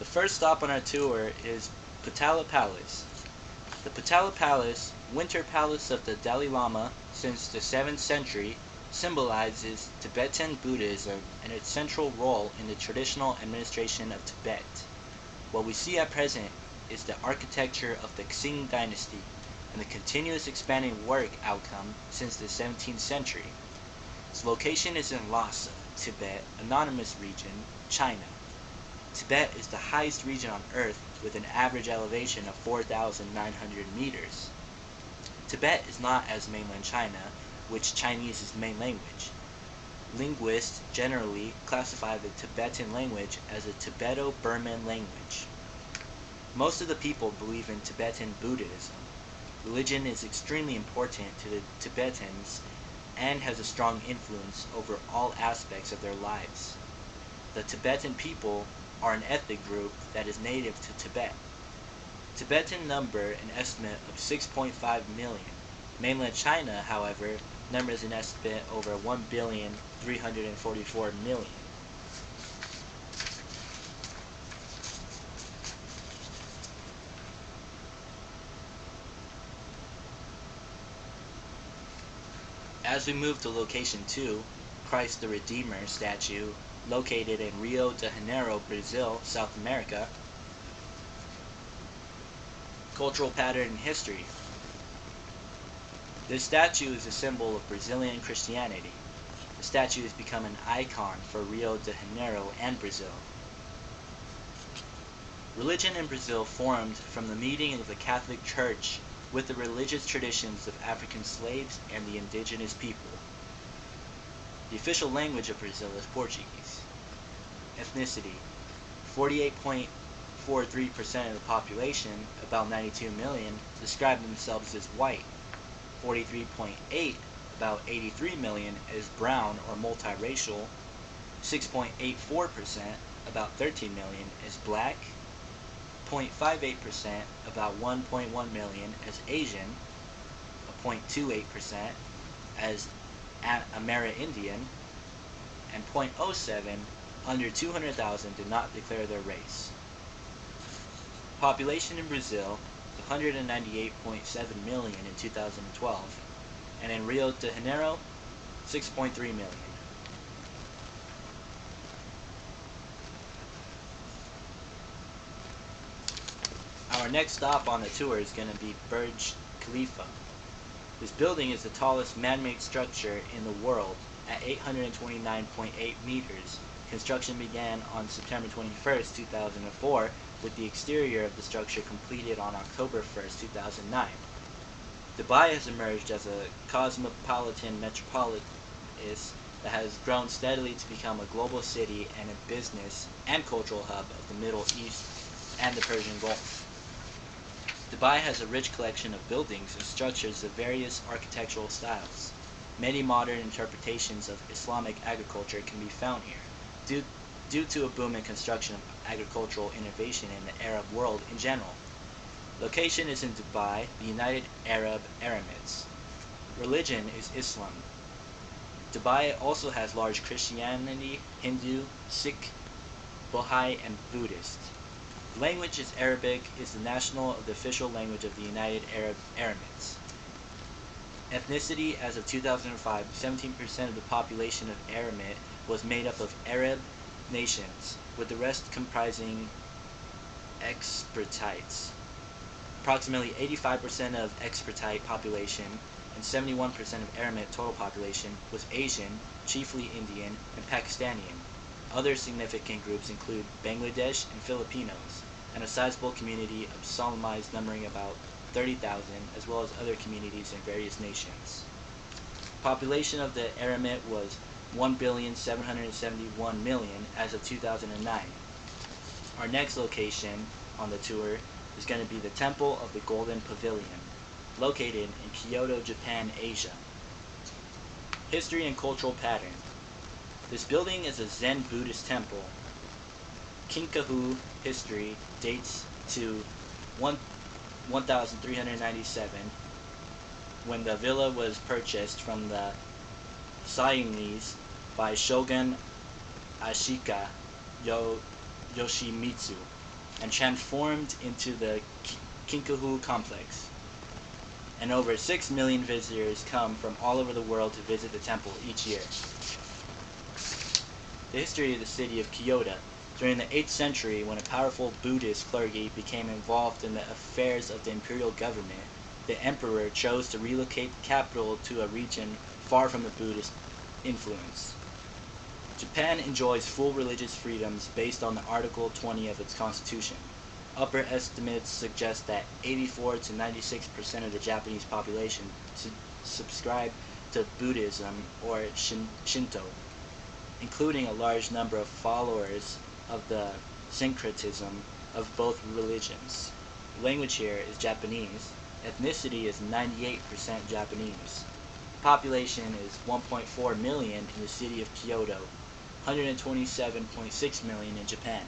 first stop on our tour is Potala Palace. The Potala Palace, winter palace of the Dalai Lama since the 7th century, symbolizes Tibetan Buddhism and its central role in the traditional administration of Tibet. What we see at present is the architecture of the Xing dynasty and the continuous expanding work outcome since the 17th century. Its location is in Lhasa, Tibet, Autonomous Region, China. Tibet is the highest region on Earth with an average elevation of 4,900 meters. Tibet is not as mainland China, which Chinese is the main language. Linguists generally classify the Tibetan language as a Tibeto-Burman language. Most of the people believe in Tibetan Buddhism. Religion is extremely important to the Tibetans and has a strong influence over all aspects of their lives. The Tibetan people are an ethnic group that is native to Tibet. Tibetan number an estimate of 6.5 million. Mainland China, however, numbers an estimate over 1,344,000,000. As we move to location 2, Christ the Redeemer statue, located in Rio de Janeiro, Brazil, South America. Cultural pattern and history. This statue is a symbol of Brazilian Christianity. The statue has become an icon for Rio de Janeiro and Brazil. Religion in Brazil formed from the meeting of the Catholic Church with the religious traditions of African slaves and the indigenous people. The official language of Brazil is Portuguese. Ethnicity: 48.43% of the population, about 92 million, describe themselves as white. 43.8%, about 83 million, as brown or multiracial. 6.84%, about 13 million, as black. 0.58%, about 1.1 million, as Asian. 0.28% as Amerindian, and 0.07%, under 200,000, did not declare their race. Population in Brazil, 198.7 million in 2012, and in Rio de Janeiro, 6.3 million. Our next stop on the tour is going to be Burj Khalifa. This building is the tallest man-made structure in the world at 829.8 meters. Construction began on September 21st, 2004, with the exterior of the structure completed on October 1st, 2009. Dubai has emerged as a cosmopolitan metropolis that has grown steadily to become a global city and a business and cultural hub of the Middle East and the Persian Gulf. Dubai has a rich collection of buildings and structures of various architectural styles. Many modern interpretations of Islamic agriculture can be found here, due to a boom in construction of agricultural innovation in the Arab world in general. Location is in Dubai, the United Arab Emirates. Religion is Islam. Dubai also has large Christianity, Hindu, Sikh, Baha'i, and Buddhist. Language is Arabic, is the national of the official language of the United Arab Emirates. Ethnicity: as of 2005, 17% of the population of Aramet was made up of Arab nations, with the rest comprising expatriates. Approximately 85% of expatriate population and 71% of Aramet total population was Asian, chiefly Indian, and Pakistani. Other significant groups include Bangladesh and Filipinos, and a sizable community of Somalis numbering about 30,000, as well as other communities in various nations. Population of the Aramet was 1,771,000,000 as of 2009. Our next location on the tour is going to be the Temple of the Golden Pavilion, located in Kyoto, Japan, Asia. History and cultural pattern. This building is a Zen Buddhist temple. Kinkahu history dates to 1397, when the villa was purchased from the Siamese by Shogun Ashika Yoshimitsu. and transformed into the Kinkahu complex. And over 6 million visitors come from all over the world to visit the temple each year. The history of the city of Kyoto. During the 8th century, when a powerful Buddhist clergy became involved in the affairs of the imperial government, the emperor chose to relocate the capital to a region far from the Buddhist influence. Japan enjoys full religious freedoms based on the Article 20 of its constitution. Upper estimates suggest that 84 to 96% of the Japanese population subscribe to Buddhism or Shinto, including a large number of followers of the syncretism of both religions. The language here is Japanese. Ethnicity is 98% Japanese. Population is 1.4 million in the city of Kyoto, 127.6 million in Japan.